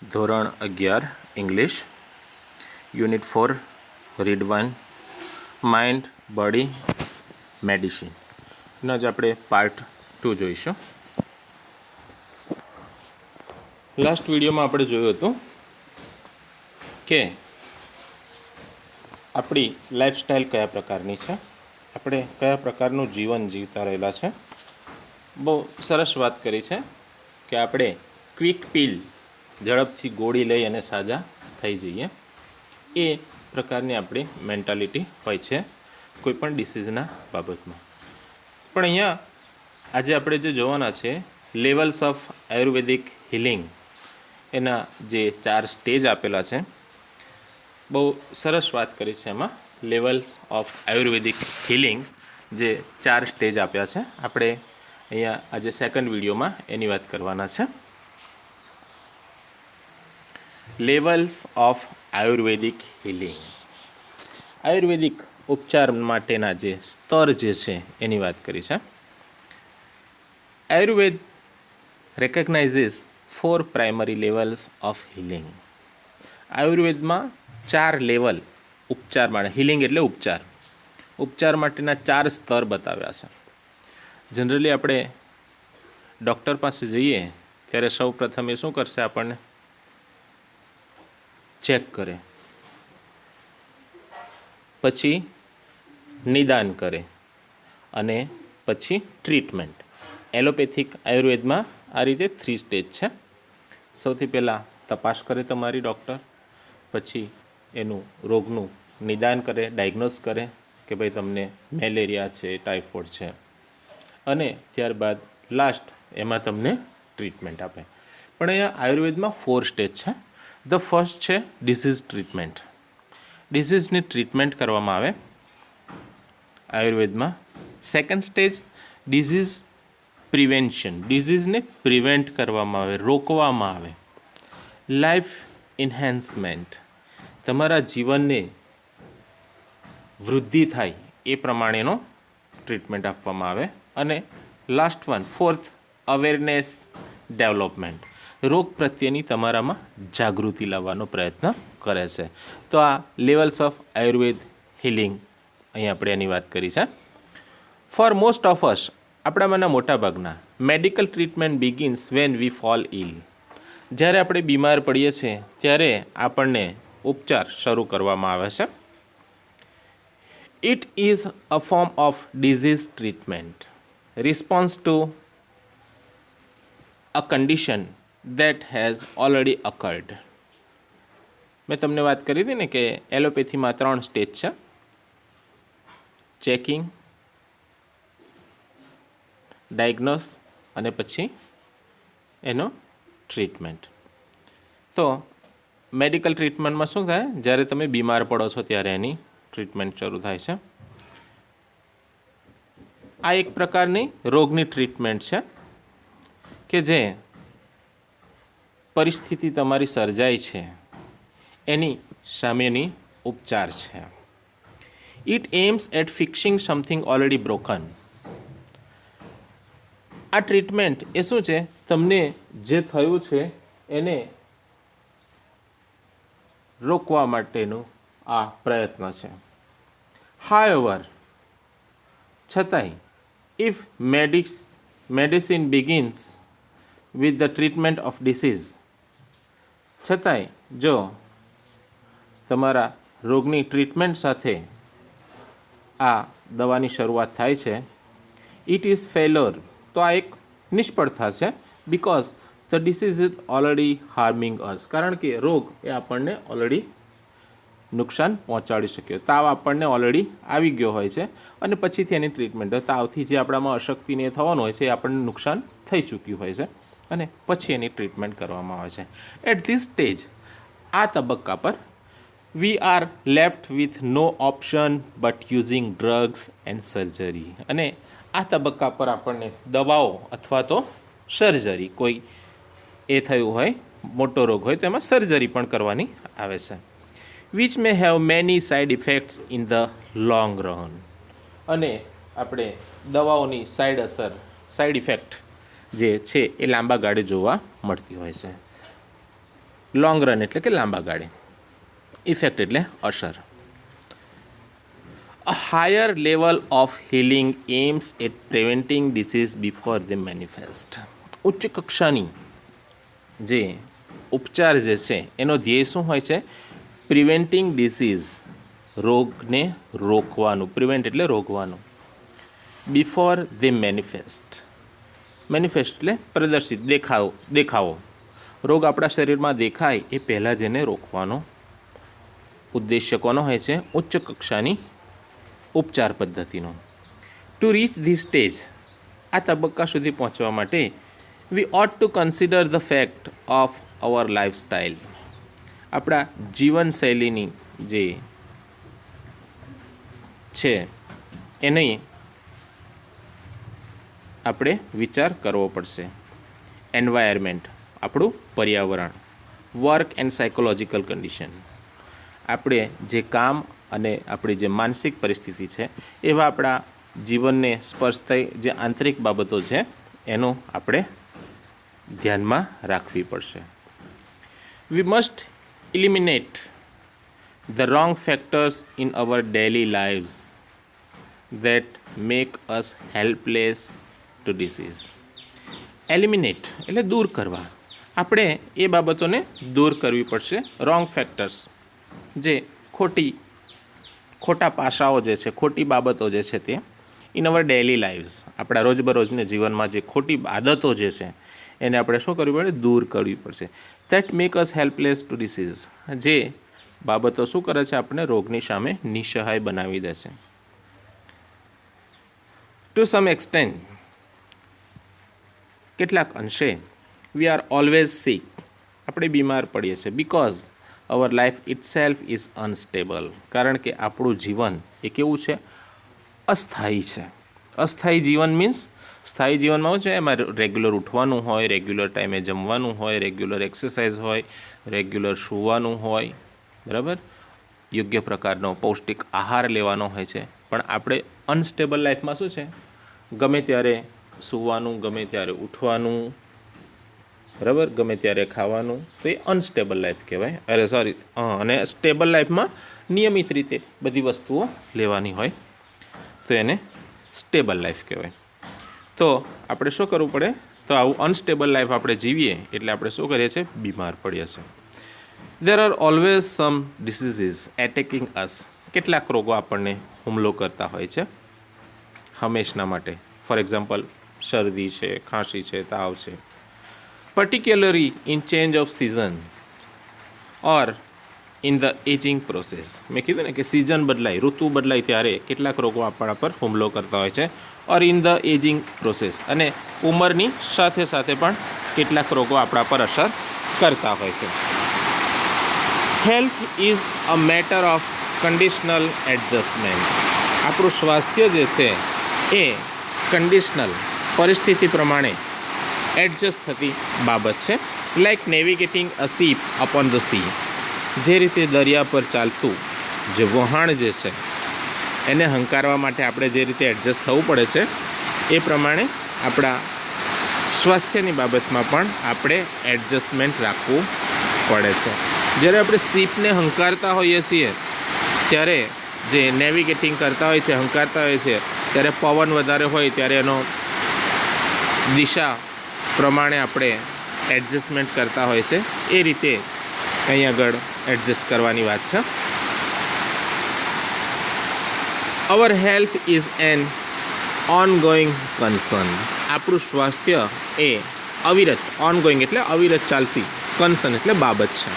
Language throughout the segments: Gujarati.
ધોરણ 11 English unit 4 read 1 mind body medicine નો જ આપણે પાર્ટ 2 જોઈશું. લાસ્ટ વિડીયોમાં આપણે જોયું હતું કે આપણી લાઈફસ્ટાઈલ કયા પ્રકારની છે, આપણે કયા પ્રકારનું જીવન જીવતા રહેલા છે. બહુ સરસ વાત કરી છે કે આપણે ક્વિક પીલ ઝડપથી ગોળી લઈ અને સાજા થઈ જઈએ એ પ્રકારની આપણી મેન્ટાલિટી હોય છે કોઈપણ ડિસીઝના બાબતમાં. પણ અહીંયા આજે આપણે જે જોવાના છે લેવલ્સ ઓફ આયુર્વેદિક હિલિંગ, એના જે 4 સ્ટેજ આપેલા છે. બહુ સરસ વાત કરી છે એમાં. લેવલ્સ ઓફ આયુર્વેદિક હિલિંગ જે 4 સ્ટેજ આપ્યા છે, આપણે અહીંયા આજે સેકન્ડ વિડીયોમાં એની વાત કરવાના છે. લેવલ્સ ઓફ આયુર્વેદિક હિલિંગ, આયુર્વેદિક ઉપચાર માટેના જે સ્તર જે છે એની વાત કરી છે. Ayurveda recognizes 4 primary levels of healing. આયુર્વેદમાં 4 લેવલ ઉપચાર માટે, હિલિંગ એટલે ઉપચાર માટેના 4 સ્તર બતાવ્યા છે. જનરલી આપણે ડૉક્ટર પાસે જઈએ ત્યારે સૌ પ્રથમ એ શું કરશે, આપણને ચેક કરે, પછી નિદાન કરે અને પછી ટ્રીટમેન્ટ. એલોપેથિક આયુર્વેદમાં આ રીતે 3 સ્ટેજ છે. સૌથી પહેલાં તપાસ કરે તમારી ડૉક્ટર, પછી એનું રોગનું નિદાન કરે, ડાયગ્નોસ કરે કે ભાઈ તમને મેલેરિયા છે, ટાઇફોઇડ છે, અને ત્યારબાદ લાસ્ટ એમાં તમને ટ્રીટમેન્ટ આપે. પણ અહીંયા આયુર્વેદમાં 4 સ્ટેજ છે. ધ ફર્સ્ટ છે ડિસીઝ ટ્રીટમેન્ટ. ડિસીઝની ટ્રીટમેન્ટ કરવામાં આવે આયુર્વેદમાં. સેકન્ડ સ્ટેજ ડિસીઝ પ્રિવેન્શન, ડિસીઝને પ્રિવેન્ટ કરવામાં આવે, રોકવામાં આવે. લાઈફ ઇન્હેન્સમેન્ટ, તમારા જીવનને વૃદ્ધિ થાય એ પ્રમાણેનો ટ્રીટમેન્ટ આપવામાં આવે. અને last one, fourth, awareness development, રોગ પ્રત્યેની તમારામાં જાગૃતિ લાવવાનો પ્રયત્ન કરે છે. તો આ લેવલ્સ ઓફ આયુર્વેદ હિલિંગ અહીં આપણે એની વાત કરી છે. ફોર મોસ્ટ ઓફ અસ, આપણામાંના મોટા ભાગના, medical treatment begins when we fall ill. જ્યારે આપણે બીમાર પડીએ છીએ ત્યારે આપણને ઉપચાર શરૂ કરવામાં આવે છે. It is a form of disease treatment, response to a condition that has already occurred. મેં તમને વાત કરી હતી ને કે એલોપેથીમાં 3 સ્ટેજ છે: ચેકિંગ, ડાયગ્નોસ અને પછી એનો ટ્રીટમેન્ટ. તો મેડિકલ ટ્રીટમેન્ટમાં શું થાય, જ્યારે તમે બીમાર પડો છો ત્યારે એની ટ્રીટમેન્ટ શરૂ થાય છે. આ એક પ્રકારની રોગની ટ્રીટમેન્ટ છે કે જે પરિસ્થિતિ તમારી સર્જાય છે એની સામેની ઉપચાર છે. It aims at fixing something already broken. આ ટ્રીટમેન્ટ એ શું છે, તમને જે થયું છે એને રોકવા માટેનું આ પ્રયત્ન છે. હાઉએવર, છતાંય, if medicine begins with the treatment of disease, છતાંય જો તમારા રોગની ટ્રીટમેન્ટ સાથે આ દવાની શરૂઆત થાય છે, ઇટ ઇઝ ફેલ્યોર, તો આ એક નિષ્ફળતા છે. Because the disease is already harming us, કારણ કે રોગ એ આપણને ઓલરેડી નુકસાન પહોંચાડી શક્યો. તાવ આપણને ઓલરેડી આવી ગયો હોય છે અને પછીથી એની ટ્રીટમેન્ટ, તાવથી જે આપણામાં અશક્તિને એ થવાનું હોય છે એ આપણને નુકસાન થઈ ચૂક્યું હોય છે અને પછી એની ટ્રીટમેન્ટ કરવામાં આવે છે. એટ ધીસ સ્ટેજ, આ તબક્કા પર, we are left with no option but using drugs and surgery. અને આ તબક્કા પર આપણને દવાઓ અથવા તો સર્જરી, કોઈ એ થયું હોય, મોટો રોગ હોય તો એમાં સર્જરી પણ કરવાની આવે છે. Which may have many side effects in the long run. અને આપણે દવાઓની સાઇડ ઇફેક્ટ જે છે એ લાંબા ગાળે જોવા મળતી હોય છે. લોંગ રન એટલે કે લાંબા ગાળે. ઇફેક્ટ એટલે અસર. A higher level of healing aims at preventing disease before they manifest. ઉચ્ચ કક્ષાની જે ઉપચાર જે છે એનો ધ્યેય શું હોય છે? પ્રિવેન્ટિંગ ડિસીઝ, રોગને રોકવાનું. પ્રિવેન્ટ એટલે રોકવાનું. Before they manifest. મેનિફેસ્ટ એટલે પ્રદર્શિત, દેખાવો. રોગ આપણા શરીરમાં દેખાય એ પહેલાં જ એને રોકવાનો ઉદ્દેશ્ય કોનો હોય છે? ઉચ્ચ કક્ષાની ઉપચાર પદ્ધતિનો. ટુ રીચ ધીસ સ્ટેજ, આ તબક્કા સુધી પહોંચવા માટે we ought to consider the fact of our lifestyle. આપણા જીવનશૈલીની જે છે એને આપણે વિચાર કરવો પડશે. એન્વાયરમેન્ટ, આપણું પર્યાવરણ. વર્ક એન્ડ સાયકોલોજીકલ કન્ડિશન, આપણે જે કામ અને આપણી જે માનસિક પરિસ્થિતિ છે એવા આપણા જીવનને સ્પર્શતી જે આંતરિક બાબતો છે એનું આપણે ધ્યાનમાં રાખવી પડશે. We must eliminate the wrong factors in our daily lives that make us helpless to disease. Eliminate એટલે દૂર કરવા. આપણે એ બાબતોને દૂર કરવી પડશે. રોંગ ફેક્ટર્સ, જે ખોટા પાસાઓ જે છે, ખોટી બાબતો જે છે તે ઇન અવર ડેલી લાઈવ્સ, આપણા રોજબરોજના જીવનમાં જે ખોટી આદતો જે છે એને આપણે શું કરવી પડે? દૂર કરવી પડશે. That make us helpless to disease, જે બાબતો શું કરે છે? આપણને રોગની સામે નિસહાય બનાવી દેશે. ટુ સમ એક્સટેન્ટ, કેટલાક અંશે, વી આર ઓલવેઝ સિક, આપણે બીમાર પડીએ છીએ. Because our life itself is unstable, કારણ કે આપણું જીવન એ કેવું છે? અસ્થાયી છે. અસ્થાયી જીવન મીન્સ, સ્થાયી જીવનમાં શું છે? એમાં રેગ્યુલર ઉઠવાનું હોય, રેગ્યુલર ટાઈમે જમવાનું હોય, રેગ્યુલર એક્સરસાઇઝ હોય, રેગ્યુલર સૂવાનું હોય, બરાબર, યોગ્ય પ્રકારનો પૌષ્ટિક આહાર લેવાનો હોય છે. પણ આપણે અનસ્ટેબલ લાઈફમાં શું છે? ગમે ત્યારે સૂવાનું, ગમે ત્યારે ઉઠવાનું, બરાબર, ગમે ત્યારે ખાવાનું, તો એ અનસ્ટેબલ લાઈફ કહેવાય. અને સ્ટેબલ લાઈફમાં નિયમિત રીતે બધી વસ્તુઓ લેવાની હોય તો એને સ્ટેબલ લાઈફ કહેવાય. તો આપણે શું કરવું પડે? તો આવું અનસ્ટેબલ લાઈફ આપણે જીવીએ એટલે આપણે શું કરીએ છીએ? બીમાર પડીએ છીએ. There are always some diseases attacking us, કેટલાક રોગો આપણને હુમલો કરતા હોય છે હંમેશના માટે. ફોર એક્ઝામ્પલ, શરદી છે, ખાંસી છે, તાવ છે. particularly in change of season or in the aging process. મેં કીધું ને કે સિઝન બદલાય, ઋતુ બદલાય ત્યારે કેટલાક રોગો આપણા પર હુમલો કરતા હોય છે. Or in the ageing process, અને ઉંમરની સાથે સાથે પણ કેટલાક રોગો આપણા પર અસર કરતા હોય છે. Health is a matter of conditional adjustment. આપણું સ્વાસ્થ્ય જે છે એ કન્ડિશનલ, પરિસ્થિતિ પ્રમાણે એડજસ્ટ થતી બાબત છે. Like navigating a ship upon the sea, જે રીતે દરિયા પર ચાલતું જે વહાણ જે છે એને હંકારવા માટે આપણે જે રીતે એડજસ્ટ થવું પડે છે એ પ્રમાણે આપણા સ્વાસ્થ્યની બાબતમાં પણ આપણે એડજસ્ટમેન્ટ રાખવું પડે છે. જ્યારે આપણે શીપને હંકારતા હોઈએ છીએ ત્યારે, જે નેવિગેટિંગ કરતા હોય છે, હંકારતા હોય છે, ત્યારે પવન વધારે હોય ત્યારે એનો દિશા પ્રમાણે આપણે એડજસ્ટમેન્ટ કરતા હોય છે. એ રીતે અહીં આગળ એડજસ્ટ કરવાની વાત છે. અવર health is an ongoing concern. આપણું સ્વાસ્થ્ય એ અવિરત, ઓનગોઈંગ એટલે અવિરત ચાલતી, કન્સર્ન એટલે બાબત છે.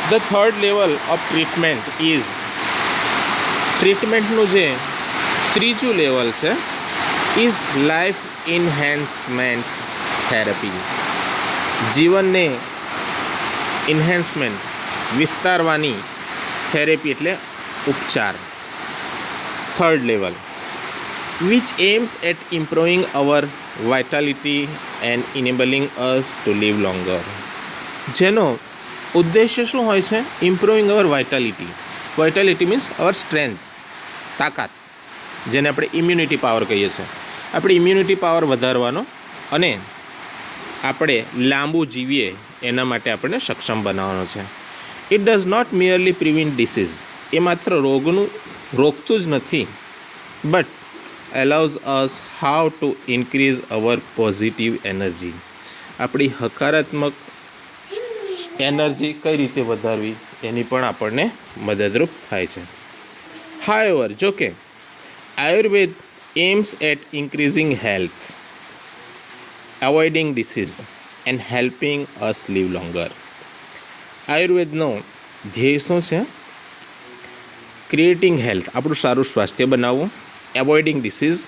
The third level of treatment is, ટ્રીટમેન્ટનું જે ત્રીજું લેવલ છે ઇઝ લાઈફ ઇન્હેન્સમેન્ટ થેરપી. જીવનને ઇન્હેન્સમેન્ટ, વિસ્તારવાની થેરેપી એટલે ઉપચાર. Third level, which aims at improving our vitality and enabling us to live longer. જેનો ઉદ્દેશ્ય શું હોય છે? Improving our vitality. Vitality means our strength, તાકાત, જેને આપણે ઇમ્યુનિટી પાવર કહીએ છીએ. આપણી ઇમ્યુનિટી પાવર વધારવાનો અને આપણે લાંબુ જીવીએ એના માટે આપણને સક્ષમ બનાવવાનો છે. It does not merely prevent disease, એ માત્ર રોગનું રોકતું જ નથી, but allows us how to increase our positive energy, આપણી હકારાત્મક એનર્જી કઈ રીતે વધારવી એની પણ આપણને મદદરૂપ થાય છે. હાઉએવર, જો કે Ayurveda aims at increasing health, avoiding disease and helping us live longer. આયુર્વેદનો ધ્યેય શું છે? ક્રિએટિંગ હેલ્થ, આપણું સારું સ્વાસ્થ્ય બનાવવું, એવોઇડિંગ ડિસીઝ,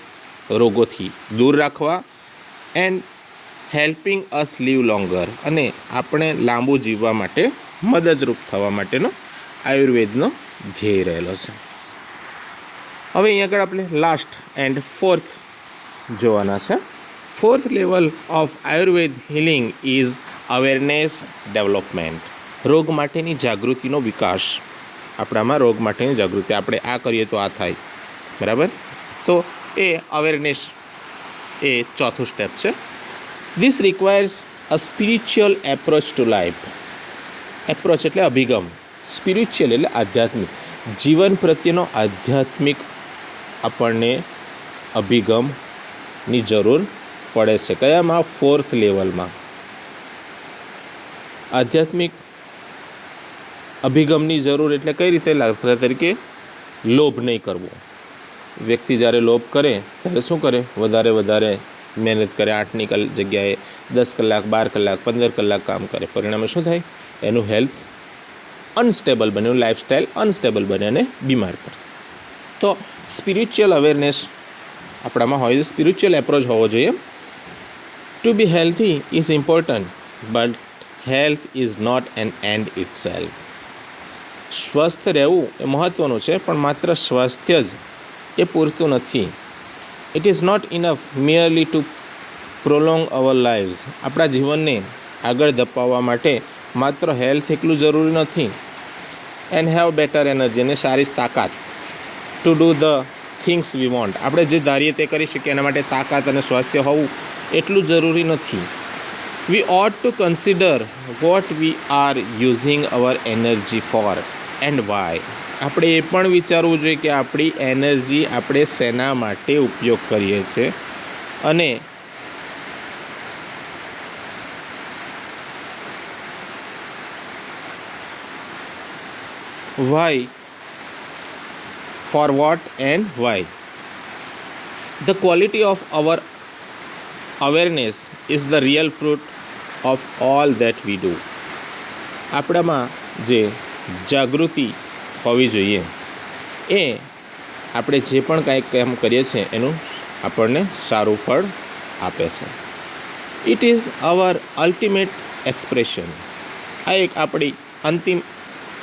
રોગોથી દૂર રાખવા, and helping us live longer, અને આપણે લાંબુ જીવવા માટે મદદરૂપ થવા માટેનો આયુર્વેદનો ધ્યેય રહેલો છે. હવે અહીંયા આગળ આપણે લાસ્ટ એન્ડ ફોર્થ જોવાના છે. Fourth level of Ayurveda healing is awareness development, રોગ માટેની જાગૃતિનો વિકાસ. આપણામાં રોગ માટેની જાગૃતિ, આપણે આ કરીએ તો આ થાય, બરાબર? તો એ અવેરનેસ એ ચોથું સ્ટેપ છે. This requires a spiritual approach to life. Approach એટલે અભિગમ, સ્પિરિચ્યુઅલ એટલે આધ્યાત્મિક, જીવન પ્રત્યેનો આધ્યાત્મિક આપણને અભિગમની જરૂર પડે છે. કયામાં? ફોર્થ લેવલમાં આધ્યાત્મિક અભિગમની જરૂર. એટલે કઈ રીતે? દાખલા તરીકે લોભ નહીં કરવો. વ્યક્તિ જ્યારે લોભ કરે ત્યારે શું કરે? વધારે મહેનત કરે, 8ની જગ્યાએ 10 કલાક, 12 કલાક, 15 કલાક કામ કરે. પરિણામે શું થાય? એનું હેલ્થ અનસ્ટેબલ બને, એનું લાઈફસ્ટાઈલ અનસ્ટેબલ બને અને બીમાર પડે. તો સ્પિરિચ્યુઅલ અવેરનેસ આપણામાં હોય, સ્પિરિચ્યુઅલ એપ્રોચ હોવો જોઈએ. To be healthy is important, but health is not an end itself. સ્વસ્થ રહેવું એ મહત્ત્વનું છે, પણ માત્ર સ્વાસ્થ્ય જ એ પૂરતું નથી. It is not enough merely to prolong our lives. આપણા જીવનને આગળ ધપાવવા માટે માત્ર હેલ્થ એટલું જરૂરી નથી. એન્ડ હેવ બેટર એનર્જી, અને સારી તાકાત. Two do the things we want, આપણે જે ધારીએ તે કરી શકીએ એના માટે તાકાત અને સ્વાસ્થ્ય હોવું એટલું જરૂરી નથી. We ought to consider what we are using our energy for and why. આપણે એ પણ વિચારવું જોઈએ કે આપણી એનર્જી આપણે શેના માટે ઉપયોગ કરીએ છીએ અને why, for what and why. The quality of our awareness is the real fruit of all that we do. આપણામાં જે જાગૃતિ હોવી જોઈએ એ આપણે જે પણ કાંઈ કામ કરીએ છીએ એનું આપણને સારું ફળ આપે છે. It is hour ultimate expression. આ એક આપણી અંતિમ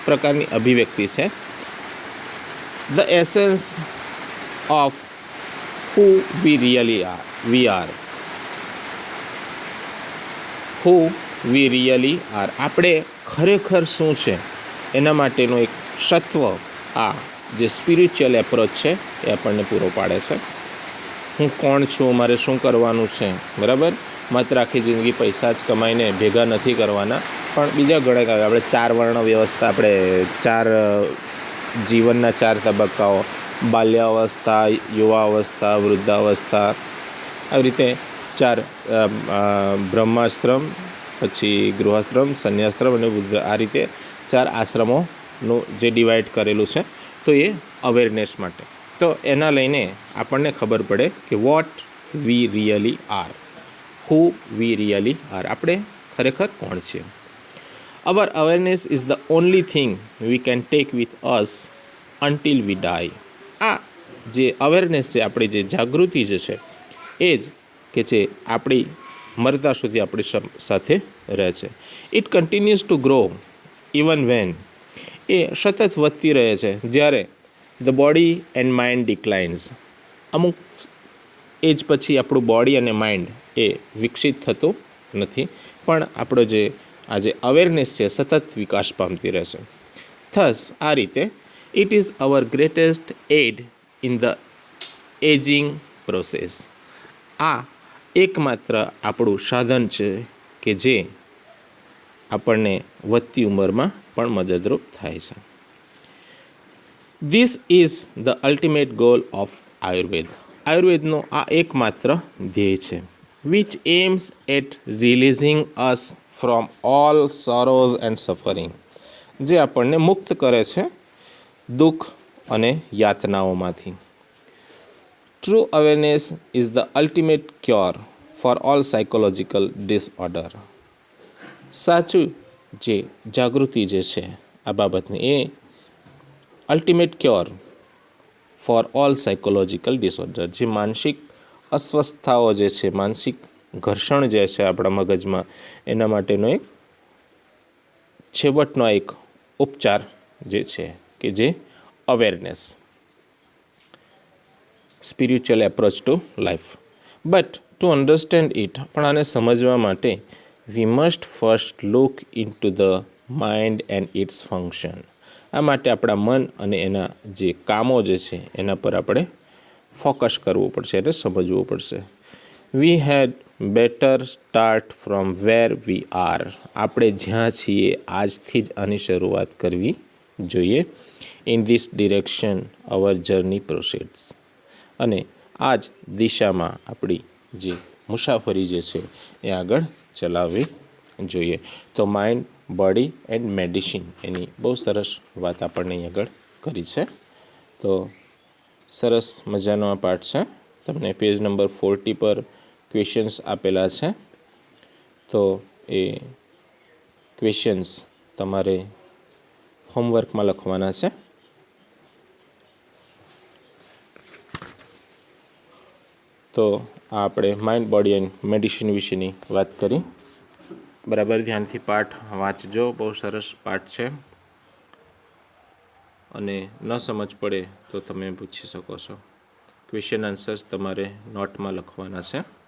પ્રકારની અભિવ્યક્તિ છે. The essence of who we really are. Who we really are. આપણે ખરેખર શું છે એના માટેનો એક સત્વ આ જે સ્પિરિચ્યુઅલ એપ્રોચ છે એ આપણને પૂરો પાડે છે. હું કોણ છું, મારે શું કરવાનું છે, બરાબર? માત્ર આખી જિંદગી પૈસા જ કમાઈને ભેગા નથી કરવાના, પણ બીજા ઘણા કામ. આપણે 4 વર્ણ વ્યવસ્થા, આપણે 4 જીવનના 4 તબક્કાઓ, બાલ્યાવસ્થા, યુવાવસ્થા, વૃદ્ધાવસ્થા, આવી રીતે 4 બ્રહ્માશ્રમ, પછી ગૃહાશ્રમ, સંન્યાશ્રમ અને વૃદ્ધ, આ રીતે 4 આશ્રમોનું જે ડિવાઈડ કરેલું છે. તો એ અવેરનેસ માટે. તો એના લઈને આપણને ખબર પડે કે what we really are, who we really are, આપણે ખરેખર કોણ છીએ. Our awareness is the only thing we can take with us until we die. આ જે અવેરનેસ છે, આપણી જે જાગૃતિ જે છે એ જ કે જે આપણી મરતા સુધી આપણી સાથે રહે છે. It continues to grow even when, એ સતત વધતી રહે છે જ્યારે the body and mind declines. અમુક એજ પછી આપણું બોડી અને માઇન્ડ એ વિકસિત થતું નથી, પણ આપણો જે આ જે અવેરનેસ છે સતત વિકાસ પામતી રહેશે. થસ આ રીતે it is our greatest aid in the ageing process. આ એકમાત્ર આપણું સાધન છે કે જે આપણને વધતી ઉંમરમાં પણ મદદરૂપ થાય છે. This is the ultimate goal of Ayurveda. આયુર્વેદનો આ એકમાત્ર ધ્યેય છે. Which aims at releasing us from all sorrows and suffering. જે આપણને મુક્ત કરે છે દુઃખ અને યાતનાઓમાંથી. True awareness is the ultimate cure for all psychological disorder. સાચું જે જાગૃતિ જે છે આ બાબતની એ ultimate cure for all psychological disorder. જે માનસિક અસ્વસ્થતાઓ જે છે, માનસિક ઘર્ષણ જે છે આપણા મગજમાં, એના માટેનો એક છેવટનો એક ઉપચાર જે છે કે જે awareness, spiritual approach to life. But to understand it, પણ આને સમજવા માટે we must first look into the mind and its function. આ માટે આપણા મન અને એના જે કામો જે છે એના પર આપણે ફોકસ કરવું પડશે, એટલે સમજવું પડશે. We had better start from where we are. આપણે જ્યાં છીએ આજથી જ આની શરૂઆત કરવી જોઈએ. In this direction our journey proceeds. અને આ જ દિશામાં આપણી જે મુસાફરી જે છે એ આગળ ચલાવવી જોઈએ. તો માઇન્ડ, બોડી એન્ડ મેડિસિન એની બહુ સરસ વાત આપણને અહીં આગળ કરી છે. તો સરસ મજાનો આ પાઠ છે. તમને પેજ નંબર 40 પર ક્વેશ્ચન્સ આપેલા છે. તો એ ક્વેશ્ચન્સ તમારે હોમવર્કમાં લખવાના છે. તો આ આપણે માઇન્ડ, બોડી એન્ડ મેડિસિન વિશેની વાત કરી. બરાબર ધ્યાનથી પાઠ વાંચજો. બહુ સરસ પાઠ છે. અને ન સમજ પડે તો તમે પૂછી શકો છો. ક્વેશ્ચન આન્સર્સ તમારે નોટમાં લખવાના છે.